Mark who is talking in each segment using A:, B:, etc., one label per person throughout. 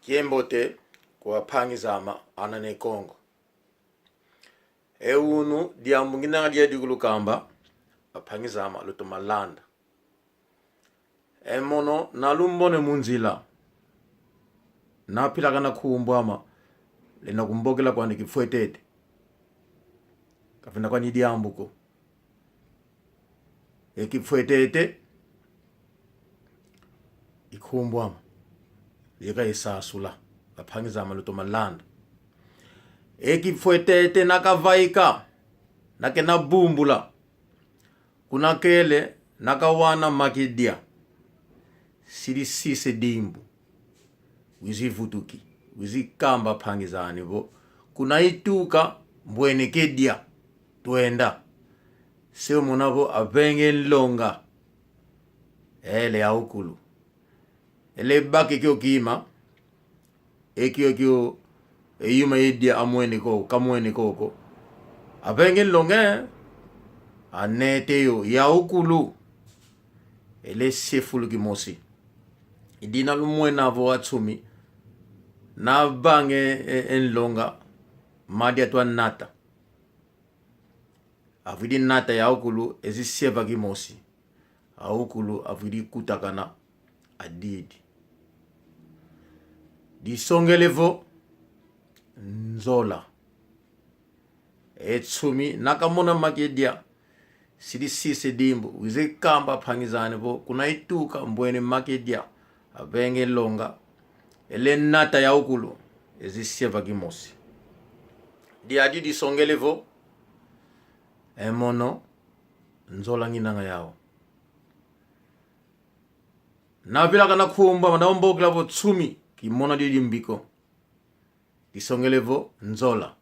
A: Kiembote kwa pangi zama anane Kongo. Unu diambungina dia digulu kamba pangi zama luto malanda. Mono nalumbone munzila. Na pila kana kuumbwama lena kumbogela kwa nikifuetete. Kafina kwa nidiambuko. Kifuetete ikumbwama. Yeka isasula apangi zama luto malanda. Kifuetete nakavaika nakena bumbula kuna kele nakawana makidia siri sise dimbu wizi vutuki wizi kamba pangi zani bo kuna ituka mbwene kedia tuenda seo monabo abenge longa ele aukulu ele baki kyo kima kyo eyuma yedia amweni ko kamweni koko abenge longe anete yo yaukulu ele sefulu kimosi idina lumwena vo atsumi na bange enlonga madia twa nata avidi nata yaukulu ezi seva kimosi aukulu avidi kutakana adidi di songelevo nzola etsumi nakamona makedia sidi sise dimbu wize kamba pangizane bo kuna ituka mbwene makedia abenge longa ele nata ya ukulu ezi seva kimosi di adi di songelevo mono nzola nginanga yao na bila kana kuumba manaombo klavo tsumi kimona di dimbiko disongelevo nzola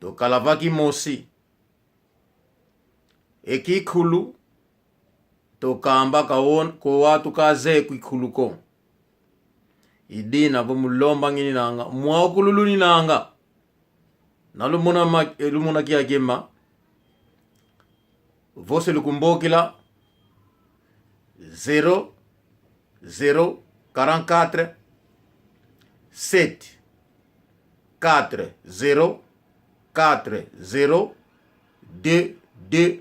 A: Tokala vaki mosi ekikulu tokamba kawon ko watu kaze kwikuluko idina bo mulomba ngini nanga mwakululuni nanga nalumona kia gema vose lukumbokila 44 7 4 0 4 0 2 2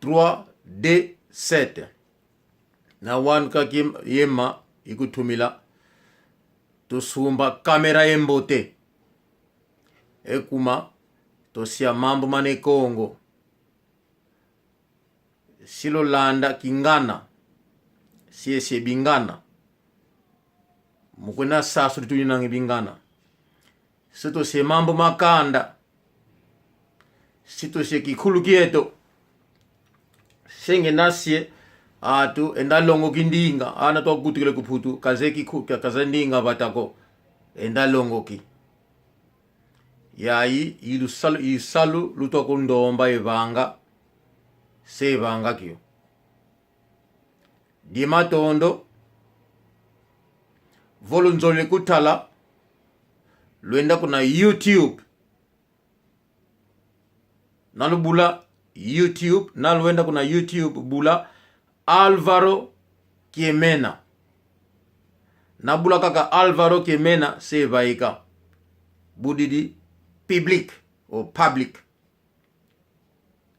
A: 3 2 7 na wanka kim yema ikutumila tusumba kamera embote ekuma tosia mambo mane Kongo silo landa kingana siese bingana mukwena sasu lituli nangi bingana sito se mambo makanda sito se kikulu kieto senge nasye atu enda longo kindinga ana to kutukile kuputu kazeki kuka kazandinga batako enda longo ki yayi isalu lutoko ndomba evanga se vanga kyo dimatondo volunzole kutala luenda kuna YouTube nalubula YouTube naluenda kuna YouTube bula Alvaro Kiemena nabula kaka Alvaro Kiemena se vaika budidi public o public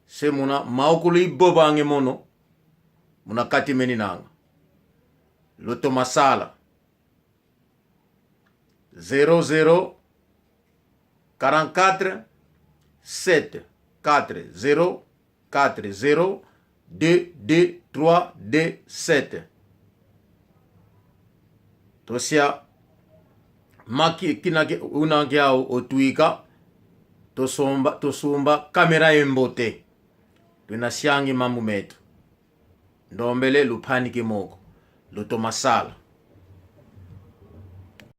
A: se muna maukuli bobange mono muna katimeni nanga loto masala 00 44 7 4 0 4 0 2 2 3 2 7 tosia maki kinake unange au otuika tosumba kamera embote tunasiangi mambo metu ndombele lupani kimoko loto masala